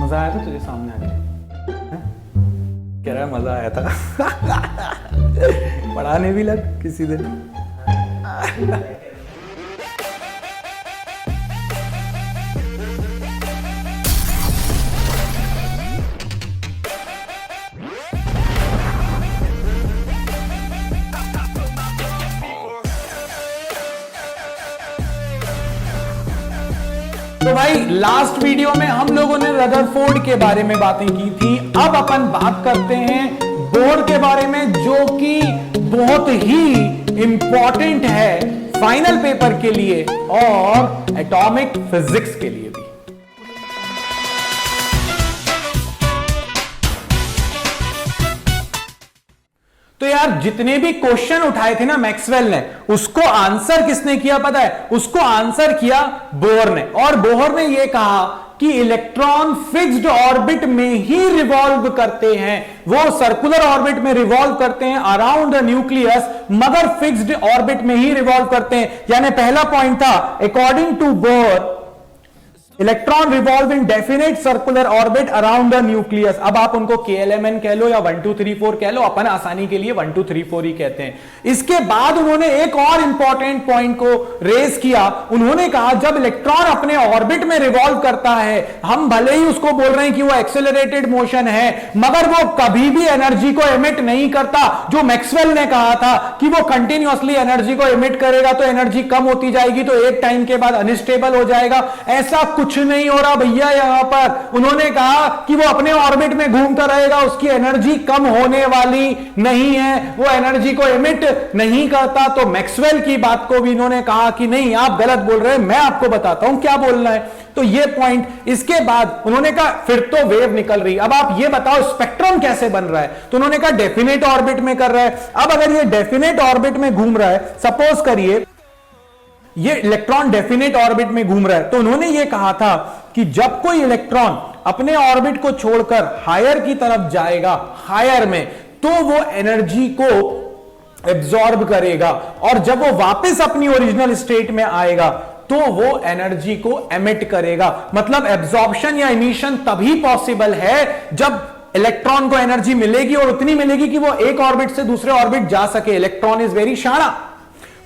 मजा आया था तुझे सामने आके? कह रहा है मजा आया था। पढ़ाने भी लग किसी दिन। तो भाई लास्ट वीडियो में हम लोगों ने रदरफोर्ड के बारे में बातें की थी। अब अपन बात करते हैं बोर के बारे में, जो कि बहुत ही इंपॉर्टेंट है फाइनल पेपर के लिए और एटॉमिक फिजिक्स के लिए भी। तो यार जितने भी क्वेश्चन उठाए थे ना मैक्सवेल ने, उसको आंसर किसने किया पता है? उसको आंसर किया बोर ने। और बोर ने यह कहा कि इलेक्ट्रॉन फिक्स्ड ऑर्बिट में ही रिवॉल्व करते हैं। वो सर्कुलर ऑर्बिट में रिवॉल्व करते हैं अराउंड द न्यूक्लियस, मगर फिक्स्ड ऑर्बिट में ही रिवॉल्व करते हैं। यानी पहला पॉइंट था, according to Bohr electron revolve in definite circular orbit around the nucleus. अब आप उनको KLMN कह लो या 1 2 3 4 कह लो, अपन आसानी के लिए 1 2 3 4 ही कहते हैं। इसके बाद उन्होंने एक और इंपॉर्टेंट पॉइंट को रेज किया। उन्होंने कहा जब इलेक्ट्रॉन अपने ऑर्बिट में रिवॉल्व करता है, हम भले ही उसको बोल रहे हैं कि वो एक्सेलरेटेड मोशन है, मगर वो कभी भी एनर्जी को एमिट नहीं करता। जो मैक्सवेल ने कहा था कि वो कंटिन्यूअसली एनर्जी को एमिट करेगा तो एनर्जी कम होती जाएगी, तो एक टाइम के बाद अनस्टेबल हो जाएगा, ऐसा कुछ नहीं हो रहा भैया। यहां पर उन्होंने कहा कि वो अपने ऑर्बिट में घूमता रहेगा, उसकी एनर्जी कम होने वाली नहीं है, वो एनर्जी को एमिट नहीं करता। तो मैक्सवेल की बात को भी इन्होंने कहा कि नहीं, आप गलत बोल रहे हैं, मैं आपको बताता हूं क्या बोलना है। तो ये पॉइंट, इसके बाद उन्होंने कहा फिर तो वेव निकल रही, अब आप ये बताओ स्पेक्ट्रम कैसे बन रहा है? तो उन्होंने कहा डेफिनेट ऑर्बिट में कर रहा है। अब अगर ये डेफिनेट ऑर्बिट में घूम रहा है, सपोज करिए ये इलेक्ट्रॉन डेफिनेट ऑर्बिट में घूम रहा है, तो उन्होंने ये कहा था कि जब कोई इलेक्ट्रॉन अपने ऑर्बिट को छोड़कर हायर की तरफ जाएगा, हायर में, तो वो एनर्जी को एब्जॉर्ब करेगा, और जब वो वापस अपनी ओरिजिनल स्टेट में आएगा तो वो एनर्जी को एमिट करेगा। मतलब एब्जॉर्प्शन या इमिशन तभी पॉसिबल है जब इलेक्ट्रॉन को एनर्जी मिलेगी, और उतनी मिलेगी कि वो एक ऑर्बिट से दूसरे ऑर्बिट जा सके। इलेक्ट्रॉन इज वेरी शाणा,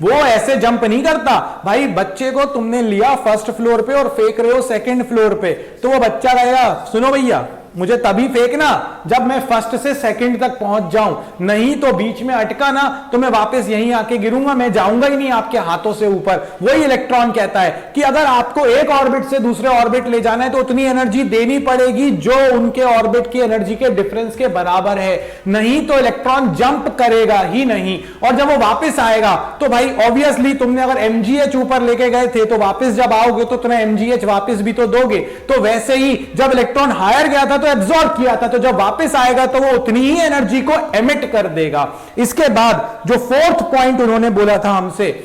वो ऐसे जंप नहीं करता। भाई बच्चे को तुमने लिया फर्स्ट फ्लोर पे और फेंक रहे हो सेकंड फ्लोर पे, तो वो बच्चा कहेगा सुनो भैया मुझे तभी फेंकना जब मैं फर्स्ट से सेकंड तक पहुंच जाऊं, नहीं तो बीच में अटका ना तो मैं वापस यहीं आके गिरूंगा, मैं जाऊंगा ही नहीं आपके हाथों से ऊपर। वही इलेक्ट्रॉन कहता है कि अगर आपको एक ऑर्बिट से दूसरे ऑर्बिट ले जाना है तो उतनी एनर्जी देनी पड़ेगी जो उनके ऑर्बिट की एनर्जी के डिफरेंस के बराबर है, नहीं तो इलेक्ट्रॉन जंप करेगा ही नहीं। और जब वो वापस आएगा तो भाई ऑब्वियसली तुमने अगर mgh ऊपर लेके गए थे तो वापस जब आओगे तो तुम्हें mgh वापस भी तो दोगे। तो वैसे ही जब इलेक्ट्रॉन हायर गया था तो एब्जॉर्ब किया था, तो जब वापस आएगा तो वो उतनी ही एनर्जी को एमिट कर देगा। इसके बाद जो फोर्थ पॉइंट उन्होंने बोला था हमसे,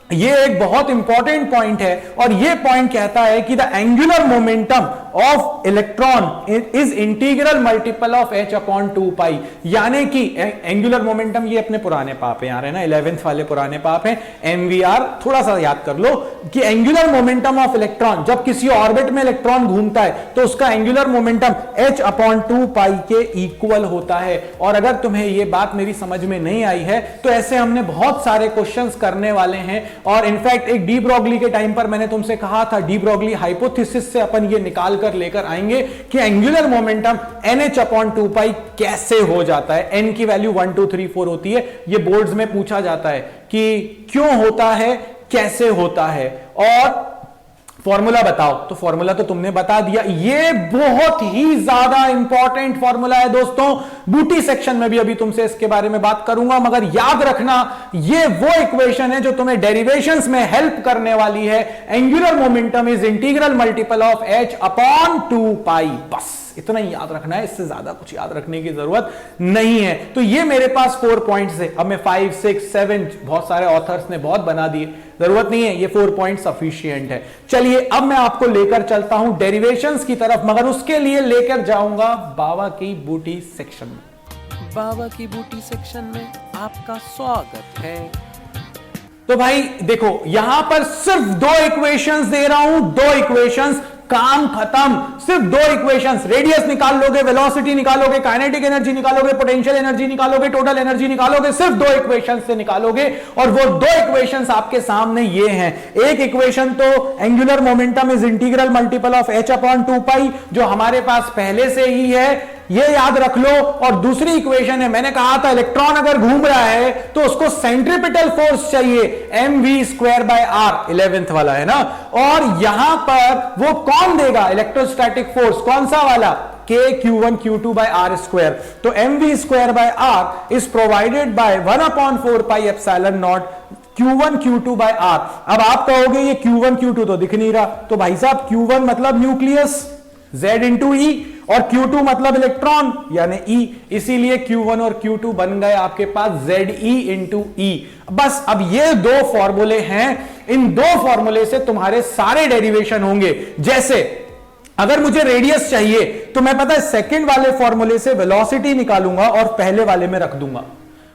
ये एक बहुत इंपॉर्टेंट पॉइंट है, और ये पॉइंट कहता है कि the angular momentum of electron is integral multiple of h upon 2 पाई। यानी कि एंगुलर मोमेंटम, ये अपने पुराने पाप यार है ना, 11th वाले पुराने पाप हैं, MVR थोड़ा सा याद कर लो कि एंगुलर मोमेंटम ऑफ इलेक्ट्रॉन, जब किसी ऑर्बिट में इलेक्ट्रॉन घूमता है तो उसका एंगुलर मोमेंटम h अपॉन 2 पाई के इक्वल होता है। और अगर तुम्हें ये बात मेरी समझ में नहीं आई है तो ऐसे हमने बहुत सारे क्वेश्चंस करने वाले हैं, और इनफैक्ट एक डी ब्रॉगली के टाइम पर मैंने तुमसे कहा था, डी ब्रॉगली हाइपोथेसिस से अपन ये निकाल कर लेकर आएंगे कि एंगुलर मोमेंटम NH अपॉन 2 पाई कैसे हो जाता है। n की वैल्यू 1 2 3 4 होती है, ये बोर्ड्स में पूछा जाता है कि क्यों होता है, कैसे होता है, और फॉर्मूला बताओ। तो फॉर्मूला तो तुमने बता दिया, ये बहुत ही ज्यादा इंपॉर्टेंट फॉर्मूला है दोस्तों। बूटी सेक्शन में भी अभी तुमसे इसके बारे में बात करूंगा, मगर याद रखना ये वो इक्वेशन है जो तुम्हें डेरिवेशंस में हेल्प करने वाली है। Angular momentum is integral multiple of h upon 2 पाई, बस इतना ही याद रखना है, इससे ज्यादा कुछ याद रखने की जरूरत नहीं है। तो ये मेरे पास 4 पॉइंट्स है। अब मैं 5 6 7 बहुत सारे ऑथर्स ने बहुत बना दिए, जरूरत नहीं है, ये 4 पॉइंट सफिशिएंट है। चलिए अब मैं आपको लेकर चलता हूं डेरिवेशंस की तरफ, मगर उसके लिए लेकर जाऊंगा बाबा की बूटी सेक्शन में। बाबा की बूटी सेक्शन में आपका स्वागत है। तो भाई देखो यहां पर सिर्फ 2 इक्वेशंस दे रहा हूं, 2 इक्वेशंस, काम खत्म। सिर्फ दो इक्वेशंस, रेडियस निकाल लोगे, वेलोसिटी निकालोगे, काइनेटिक एनर्जी निकालोगे, पोटेंशियल एनर्जी निकालोगे, टोटल एनर्जी निकालोगे, सिर्फ दो इक्वेशंस से निकालोगे। और वो दो इक्वेशंस आपके सामने ये हैं। एक इक्वेशन तो angular momentum is integral multiple of h upon 2 जो हमारे पास पहले से ही है, ये याद रख लो। और दूसरी इक्वेशन है, मैंने कहा था इलेक्ट्रॉन अगर घूम रहा है तो उसको सेंट्रिपिटल फोर्स चाहिए, mv²/r, 11th वाला है ना। और यहां पर वो कौन देगा इलेक्ट्रोस्टैटिक फोर्स, कौन सा वाला, k q1 q2/r²। तो mv²/r is provided by 1/4πε0 q1 q2/r। अब आप कहोगे ये q1 q2 तो दिख नहीं रहा, तो भाई साहब q1 मतलब न्यूक्लियस Z इंटू ई, और Q2 मतलब इलेक्ट्रॉन यानी E, इसीलिए Q1 और Q2 बन गए आपके पास ZE इंटू ई। बस अब ये दो फॉर्मूले हैं, इन दो फॉर्मूले से तुम्हारे सारे डेरिवेशन होंगे। जैसे अगर मुझे रेडियस चाहिए तो मैं पता है सेकंड वाले फॉर्मूले से वेलोसिटी निकालूंगा और पहले वाले में रख दूंगा।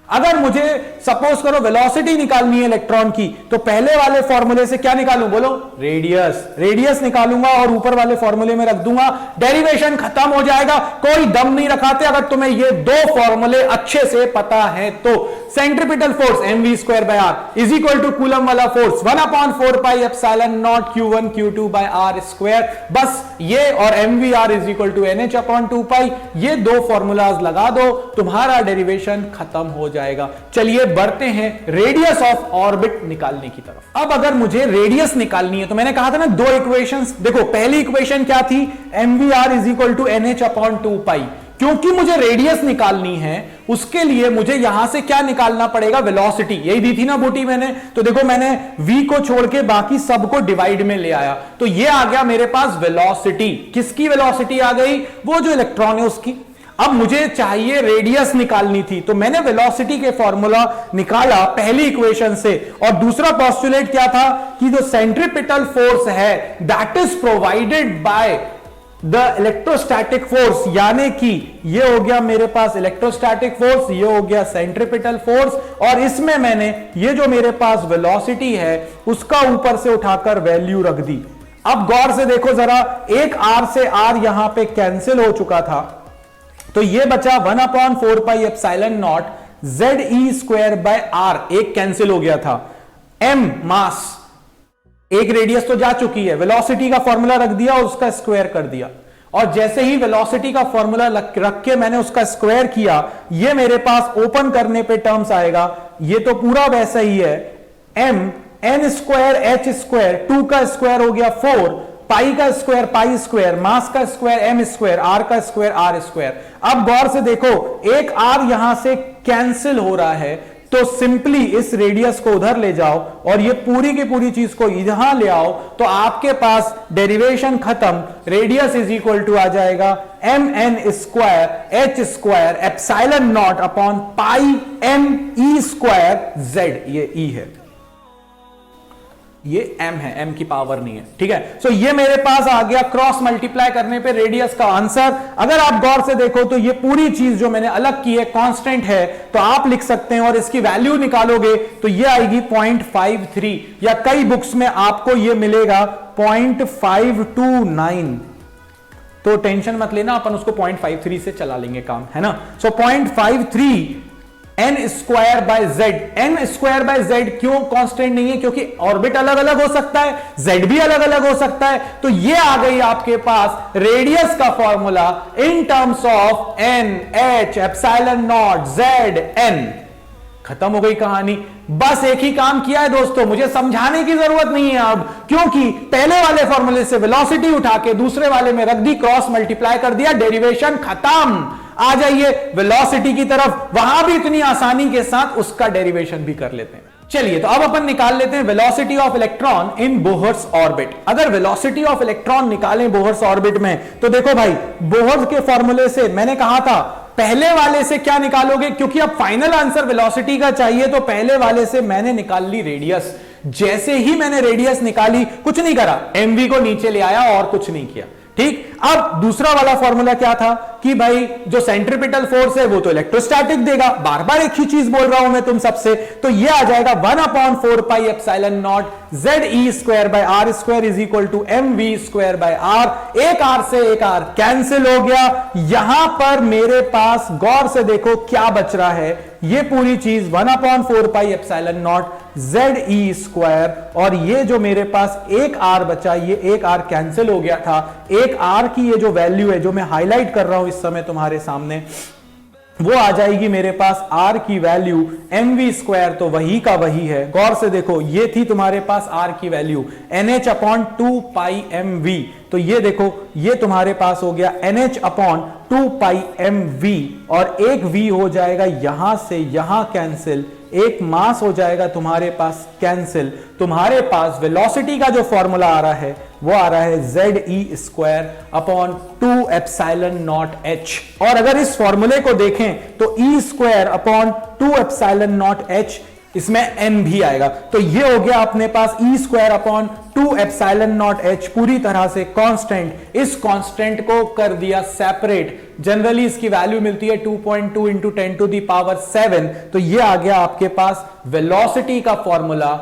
अगर मुझे सपोज करो वेलोसिटी निकालनी है इलेक्ट्रॉन की, तो पहले वाले फॉर्मूले से क्या निकालूं, बोलो, रेडियस निकालूंगा और ऊपर वाले फॉर्मूले में रख दूंगा, डेरिवेशन खत्म हो जाएगा। कोई दम नहीं रखाते अगर तुम्हें ये दो फॉर्मूले अच्छे से पता है तो। Centripetal force mv²/r is equal to Coulomb वाला फोर्स 1/4πε0 q1 q2/r²। बस ये और mvr is equal to nh upon 2π, ये दो फॉर्मूलाज लगा दो, तुम्हारा डेरिवेशन खत्म हो जाएगा। चलिए बढ़ते हैं रेडियस ऑफ ऑर्बिट निकालने की तरफ। अब अगर मुझे रेडियस निकालनी है तो मैंने कहा था ना दो इक्वेशंस, देखो पहली इक्वेशन क्या थी, mvr is equal to nh upon 2π। क्योंकि मुझे रेडियस निकालनी है उसके लिए मुझे यहां से क्या निकालना पड़ेगा, वेलोसिटी। यही दी थी ना बूटी मैंने, तो देखो मैंने v को छोड़ के बाकी सबको डिवाइड में ले आया, तो ये आ गया मेरे पास वेलोसिटी। किसकी वेलोसिटी आ गई, वो जो इलेक्ट्रॉन है उसकी। अब मुझे चाहिए रेडियस निकालनी थी, तो मैंने वेलोसिटी के फॉर्मूला निकाला पहली इक्वेशन से। और दूसरा पोस्टुलेट क्या था कि जो सेंट्रिपिटल फोर्स है that is provided by the electrostatic force, यानी कि ये हो गया मेरे पास इलेक्ट्रोस्टैटिक फोर्स, ये हो गया सेंट्रिपिटल फोर्स, और इसमें मैंने ये जो मेरे पास वेलोसिटी है उसका ऊपर से उठाकर वैल्यू रख दी। अब गौर से देखो जरा, एक r से r यहां पे कैंसिल हो चुका था, तो ये बचा 1/4πε0 ZE²/r, एक कैंसिल हो गया था। m मास, एक रेडियस तो जा चुकी है, वेलोसिटी का फॉर्मूला रख दिया और उसका स्क्वायर कर दिया। और जैसे ही वेलोसिटी का फॉर्मूला रख के मैंने उसका स्क्वायर किया, ये मेरे पास ओपन करने पे टर्म्स आएगा, ये तो पूरा वैसा ही है, m n² h², 2 का स्क्वायर हो गया 4, पाई का स्क्वायर π², मास का स्क्वायर m², r का स्क्वायर r²। अब गौर से देखो, एक r यहां से कैंसिल हो रहा है, तो सिंपली इस रेडियस को उधर ले जाओ और ये पूरी की पूरी चीज को यहां ले आओ, तो आपके पास डेरिवेशन खत्म। रेडियस इज इक्वल टू आ जाएगा mn² h²ε0 upon πme² z, ये e है, ये m है, m की पावर नहीं है, ठीक है। सो ये मेरे पास आ गया क्रॉस मल्टीप्लाई करने पे रेडियस का आंसर। अगर आप गौर से देखो तो ये पूरी चीज जो मैंने अलग की है कांस्टेंट है, तो आप लिख सकते हैं और इसकी वैल्यू निकालोगे तो ये आएगी 0.53, या कई बुक्स में आपको ये मिलेगा 0.529। तो टेंशन मत लेना, अपन उसको 0.53 से चला लेंगे काम, है ना। सो 0.53 n²/z, n²/z क्यों कांस्टेंट नहीं है, क्योंकि ऑर्बिट अलग अलग हो सकता है, z भी अलग अलग हो सकता है। तो ये आ गई आपके पास रेडियस का formula in terms of n h ε0 z n। खत्म हो गई कहानी। बस एक ही काम किया है दोस्तों, मुझे समझाने की जरूरत नहीं है अब, क्योंकि पहले वाले फॉर्मूले से वेलोसिटी उठा के दूसरे वाले में रख दी, क्रॉस मल्टीप्लाई कर दिया, डेरिवेशन खत्म। आ जाइए वेलोसिटी की तरफ, वहां भी इतनी आसानी के साथ उसका डेरिवेशन भी कर लेते हैं। चलिए तो अब अपन निकाल लेते हैं velocity of electron in Bohr's orbit. अगर वेलोसिटी ऑफ इलेक्ट्रॉन निकालें बोहर्स ऑर्बिट में, तो देखो भाई, बोहर्स के फॉर्मूले से मैंने कहा था पहले वाले से क्या निकालोगे, क्योंकि अब फाइनल आंसर वेलोसिटी का चाहिए, तो पहले वाले से मैंने निकाल ली रेडियस। जैसे ही मैंने रेडियस निकाली, कुछ नहीं करा, mv को नीचे ले आया और कुछ नहीं किया, ठीक। अब दूसरा वाला फॉर्मूला क्या था, कि भाई जो सेंट्रीपिटल फोर्स है वो तो इलेक्ट्रोस्टैटिक देगा, बार बार एक ही चीज बोल रहा हूं मैं तुम सबसे, तो ये आ जाएगा 1/4 pi epsilon naught ZE square by R square is equal to MV square by R। एक R से एक R कैंसिल हो गया। यहां पर मेरे पास गौर से देखो क्या बच रहा है, ये पूरी चीज 1/4 pi epsilon naught ZE square, और ये जो मेरे पास एक R बचा, ये एक R कैंसिल हो गया था। एक R की ये जो वैल्यू है जो मैं हाईलाइट कर रहा हूं इस समय तुम्हारे सामने, वो आ जाएगी मेरे पास R की वैल्यू MV स्क्वायर, तो वही का वही है। गौर से देखो, ये थी तुम्हारे पास R की वैल्यू NH अपॉन 2 पाई MV, तो ये देखो ये तुम्हारे पास हो गया NH अपॉन 2 पाई MV, और एक V हो जाएगा यहां से यहां कैंसिल, एक मास हो जाएगा तुम्हारे पास कैंसिल। तुम्हारे पास वेलोसिटी का जो फॉर्मूला आ रहा है वो आ रहा है ZE square upon 2 epsilon not H, और अगर इस फॉर्मूले को देखें तो E square upon 2 epsilon not H, इसमें n भी आएगा, तो ये हो गया अपने पास E square upon 2 epsilon not H पूरी तरह से कांस्टेंट। इस कांस्टेंट को कर दिया सेपरेट, जनरली इसकी वैल्यू मिलती है 2.2 इंटू 10 टू दी पावर 7, तो ये आ गया आपके पास वेलोसिटी का formula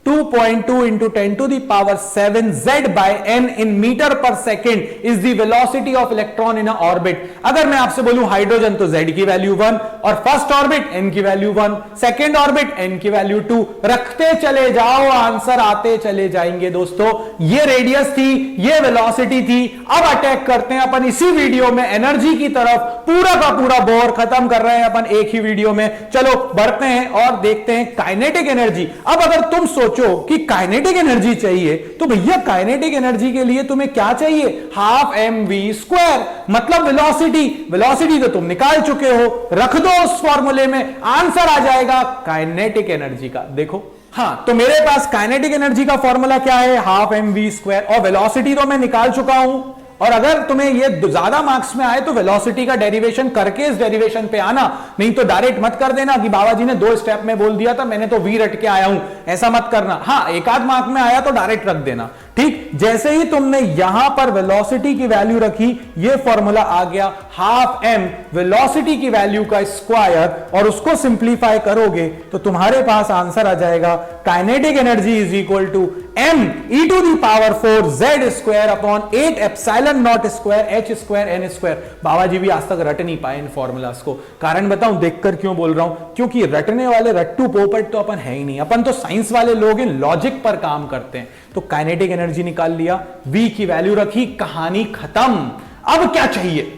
2.2 into 10 to the power 7 Z by n in meter per second is the velocity of electron in a orbit। अगर मैं आपसे बोलूं हाइड्रोजन तो Z की वैल्यू 1, और फर्स्ट ऑर्बिट n की वैल्यू 1, सेकेंड ऑर्बिट n की वैल्यू 2, रखते चले जाओ आंसर आते चले जाएंगे। दोस्तों ये रेडियस थी, ये वेलोसिटी थी। अब अटैक करते हैं अपन इसी वीडियो में एनर्जी की तरफ, पूरा का पूरा बोर खत्म कर रहे हैं अपन एक ही वीडियो में। चलो बढ़ते हैं और देखते हैं काइनेटिक एनर्जी। अब अगर तुम सोचो कि काइनेटिक एनर्जी चाहिए, तो भैया काइनेटिक एनर्जी के लिए तुम्हें क्या चाहिए, हाफ mv स्क्वायर, मतलब वेलोसिटी। वेलोसिटी तो तुम निकाल चुके हो, रख दो उस फॉर्मूले में, आंसर आ जाएगा काइनेटिक एनर्जी का। देखो हां, तो मेरे पास काइनेटिक एनर्जी का फॉर्मूला क्या है, हाफ mv स्क्वायर, और वेलोसिटी तो मैं निकाल चुका हूं। और अगर तुम्हें ये ज्यादा मार्क्स में आए तो वेलोसिटी का डेरिवेशन करके इस डेरिवेशन पे आना, नहीं तो डायरेक्ट मत कर देना कि बाबा जी ने 2 स्टेप में बोल दिया था, मैंने तो वी रट के आया हूं, ऐसा मत करना। हाँ, एक आध मार्क में आया तो डायरेक्ट रख देना, ठीक। जैसे ही तुमने यहां पर वेलोसिटी की वैल्यू रखी, ये फॉर्मूला आ गया हाफ m वेलोसिटी की वैल्यू का स्क्वायर, और उसको सिंप्लीफाई करोगे तो तुम्हारे पास आंसर आ जाएगा kinetic energy is equal to m e to the power 4 z square upon 8 epsilon naught square h square n square. बाबा जी भी आज तक रट नहीं पाए इन फॉर्मूलास को। कारण बताऊं देखकर क्यों बोल रहा हूं, क्योंकि रटने वाले रट्टू पोपट तो अपन है ही नहीं, अपन तो साइंस वाले लोग इन लॉजिक पर काम करते हैं। तो काइनेटिक एनर्जी निकाल लिया, v की वैल्यू रखी, कहानी खत्म। अब क्या चाहिए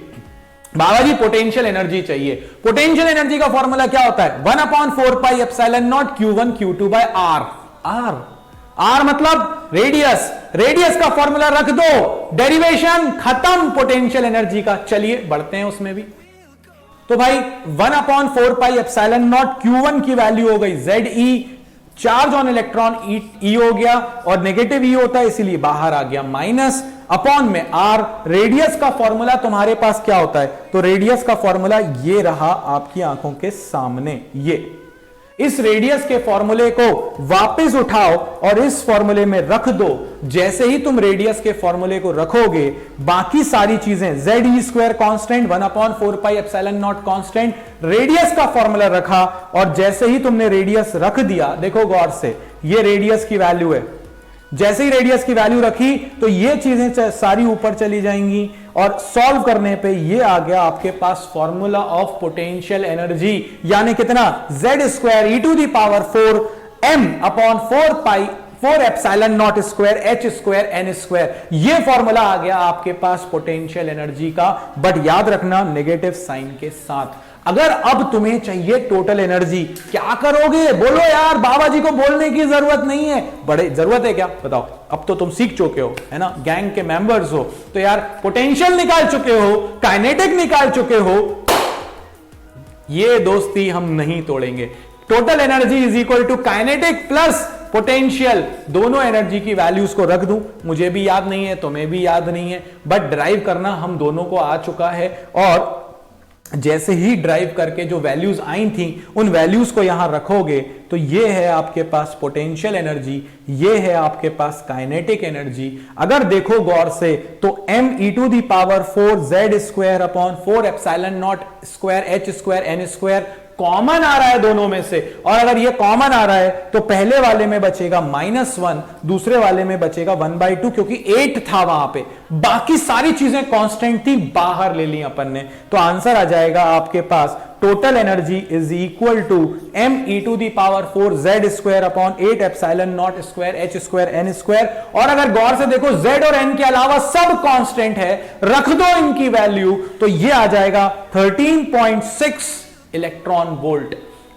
बाबा जी, पोटेंशियल एनर्जी चाहिए। पोटेंशियल एनर्जी का फॉर्मूला क्या होता है, 1/4 pi epsilon naught q1 q2 by r। R मतलब रेडियस, रेडियस का फॉर्मूला रख दो, डेरिवेशन खत्म पोटेंशियल एनर्जी का। चलिए बढ़ते हैं उसमें भी। तो भाई 1/4 पाई एप्सिलॉन नॉट q1 की वैल्यू हो गई ZE, charge on electron E हो गया, और नेगेटिव E होता है इसीलिए बाहर आ गया माइनस, अपॉन में R। रेडियस का फॉर्मूला तुम्हारे पास क्या होता है, तो रेडियस का फॉर्मूला ये रहा आपकी आंखों के सामने। ये इस रेडियस के फॉर्मूले को वापस उठाओ और इस फॉर्मूले में रख दो। जैसे ही तुम रेडियस के फॉर्मूले को रखोगे, बाकी सारी चीजें ZE square constant, 1/4 pi epsilon not constant, radius का फॉर्मूला रखा, और जैसे ही तुमने रेडियस रख दिया, देखो गौर से, ये रेडियस की वैल्यू है, जैसे ही रेडियस की वैल्यू रखी तो ये चीजें सारी ऊपर चली जाएंगी, और सॉल्व करने पे ये आ गया आपके पास फॉर्मूला ऑफ पोटेंशियल एनर्जी, यानी कितना, z square e to the power 4 m upon 4 pi 4 epsilon naught square h square n square. ये फॉर्मूला आ गया आपके पास पोटेंशियल एनर्जी का, बट याद रखना नेगेटिव साइन के साथ। अगर अब तुम्हें चाहिए टोटल एनर्जी, क्या करोगे, बोलो यार, बाबा जी को बोलने की जरूरत नहीं है, बड़े जरूरत है क्या, बताओ। अब तो तुम सीख चुके हो, है ना, गैंग के मेंबर्स हो, तो यार पोटेंशियल निकाल चुके हो, काइनेटिक निकाल चुके हो, ये दोस्ती हम नहीं तोड़ेंगे। Total energy is equal to kinetic plus potential, दोनों एनर्जी की वैल्यूज को रख दूं, मुझे भी याद नहीं है, तुम्हें भी याद नहीं है, बट ड्राइव करना हम दोनों को आ चुका है। और जैसे ही ड्राइव करके जो वैल्यूज आई थी उन वैल्यूज को यहां रखोगे तो ये है आपके पास पोटेंशियल एनर्जी, ये है आपके पास काइनेटिक एनर्जी। अगर देखो गौर से तो m⁴ z²/4 कॉमन आ रहा है दोनों में से, और अगर ये कॉमन आ रहा है तो पहले वाले में बचेगा -1, दूसरे वाले में बचेगा 1/2, क्योंकि 8 था वहां पे, बाकी सारी चीजें कांस्टेंट थी, बाहर ले ली अपन ने। तो आंसर आ जाएगा आपके पास total energy is equal to m⁴ z²/8ε0²h²n²। और अगर गौर से देखो z और n के अलावा सब कांस्टेंट है, रख दो इनकी वैल्यू तो ये आ जाएगा 13.6 इलेक्ट्रॉन वोल्ट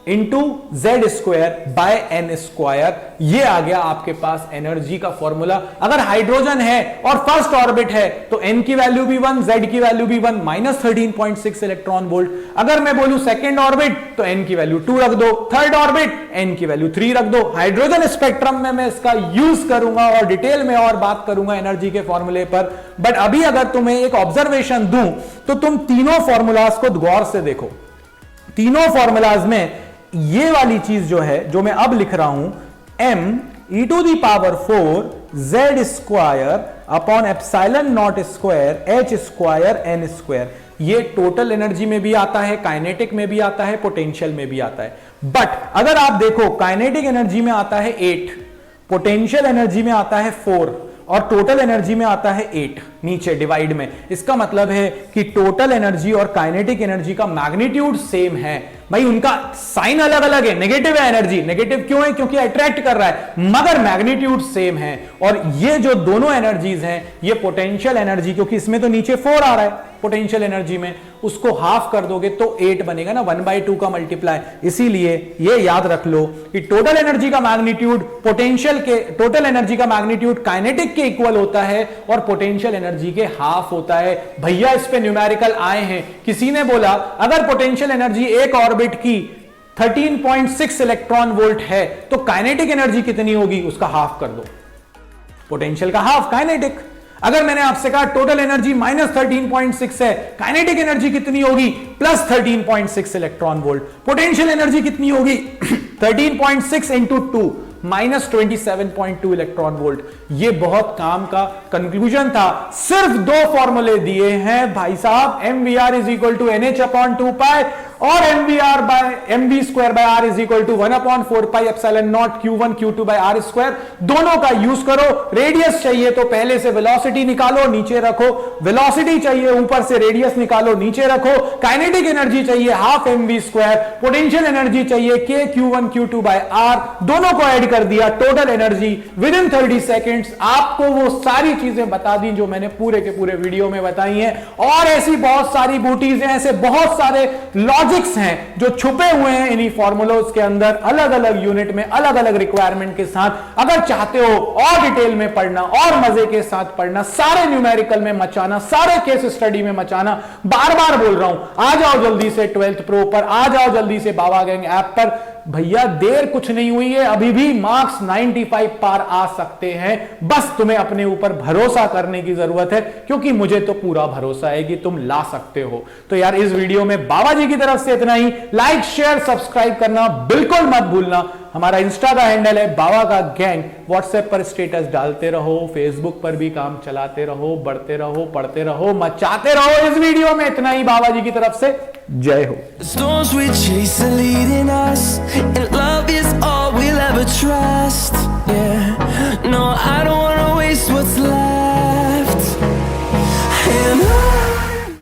इंटू z²/n²। ये आ गया आपके पास एनर्जी का फॉर्मूला। अगर हाइड्रोजन है और फर्स्ट ऑर्बिट है तो n की वैल्यू भी 1, z की वैल्यू भी 1, -13.6 इलेक्ट्रॉन वोल्ट। अगर मैं बोलूं सेकंड ऑर्बिट तो n की वैल्यू 2 रख दो, थर्ड ऑर्बिट n की वैल्यू 3 रख दो। हाइड्रोजन स्पेक्ट्रम में मैं इसका यूज करूंगा और डिटेल में और बात करूंगा एनर्जी के फॉर्मूले पर, बट अभी अगर तुम्हें एक ऑब्जर्वेशन दूं तो तुम तीनों फॉर्मूलाज को गौर से देखो। तीनों फॉर्मूलाज में ये वाली चीज जो है, जो मैं अब लिख रहा हूं, m⁴ z²/ε0²h²n², ये टोटल एनर्जी में भी आता है, काइनेटिक में भी आता है, पोटेंशियल में भी आता है। बट अगर आप देखो काइनेटिक एनर्जी में आता है 8, पोटेंशियल एनर्जी में आता है 4 और टोटल एनर्जी में आता है 8 नीचे डिवाइड में। इसका मतलब है कि टोटल एनर्जी और काइनेटिक एनर्जी का मैग्नीट्यूड सेम है। भाई उनका साइन अलग अलग है, नेगेटिव है एनर्जी, नेगेटिव क्यों है? क्योंकि अट्रैक्ट कर रहा है, मगर मैग्नीट्यूड सेम है। और ये जो दोनों एनर्जीज हैं, ये पोटेंशियल एनर्जी, क्योंकि इसमें तो नीचे 4 आ रहा है पोटेंशियल एनर्जी में, उसको हाफ कर दोगे तो 8 बनेगा ना, 1/2 का मल्टीप्लाई। इसीलिए ये याद रख लो कि टोटल एनर्जी का मैग्नीट्यूड पोटेंशियल के, टोटल एनर्जी का मैग्नीट्यूड काइनेटिक के इक्वल होता है और पोटेंशियल एनर्जी के हाफ होता है। भैया इस पे न्यूमेरिकल आए हैं, किसी ने बोला अगर पोटेंशियल एनर्जी एक ऑर्बिट की 13.6 इलेक्ट्रॉन वोल्ट है तो काइनेटिक एनर्जी कितनी होगी, उसका हाफ कर दो, पोटेंशियल का हाफ काइनेटिक। अगर मैंने आपसे कहा टोटल एनर्जी -13.6 है, काइनेटिक एनर्जी कितनी होगी, +13.6 इलेक्ट्रॉन वोल्ट। पोटेंशियल एनर्जी कितनी होगी 13.6 इंटू 2 -27.2 इलेक्ट्रॉन वोल्ट। ये बहुत काम का कंक्लूजन था। सिर्फ 2 फॉर्मूले दिए हैं भाई साहब, mvr = nh/2π और mv²/r = 1/4πε0 q1 q2/r²। दोनों का यूज करो। रेडियस चाहिए तो पहले से वेलोसिटी निकालो, नीचे रखो। वेलोसिटी चाहिए, ऊपर से रेडियस निकालो, नीचे रखो। काइनेटिक एनर्जी चाहिए ½ mv², पोटेंशियल एनर्जी चाहिए k q1 q2/r, दोनों को ऐड कर दिया, टोटल एनर्जी विदिन 30 सेकेंड्स आपको वो सारी चीजें बता दी जो मैंने पूरे के पूरे वीडियो में बताई हैं। और ऐसी बहुत सारी बूटीज हैं, ऐसे बहुत सारे लॉजिक्स हैं जो छुपे हुए हैं इन्हीं फॉर्मूलोज के अंदर, अलग अलग यूनिट में, अलग अलग रिक्वायरमेंट के साथ। अगर चाहते हो और डिटेल में पढ़ना और मजे के साथ पढ़ना, सारे न्यूमेरिकल में मचाना, सारे केस स्टडी में मचाना, बार बार बोल रहा हूं, आ जाओ जल्दी से 12th प्रो पर, आ जाओ जल्दी से बाबा गैंग ऐप पर। भैया देर कुछ नहीं हुई है, अभी भी मार्क्स 95 पार आ सकते हैं। बस तुम्हें अपने ऊपर भरोसा करने की जरूरत है, क्योंकि मुझे तो पूरा भरोसा है कि तुम ला सकते हो। तो यार इस वीडियो में बाबा जी की तरफ से इतना ही। लाइक शेयर सब्सक्राइब करना बिल्कुल मत भूलना। हमारा इंस्टा का हैंडल है बाबा का गैंग। व्हाट्सएप पर स्टेटस डालते रहो, फेसबुक पर भी काम चलाते रहो, बढ़ते रहो, पढ़ते रहो, मचाते रहो। इस वीडियो में इतना ही बाबा जी की तरफ से। जय हो। Storms we chase are leading us, and love is all we'll ever trust. Yeah, no, I don't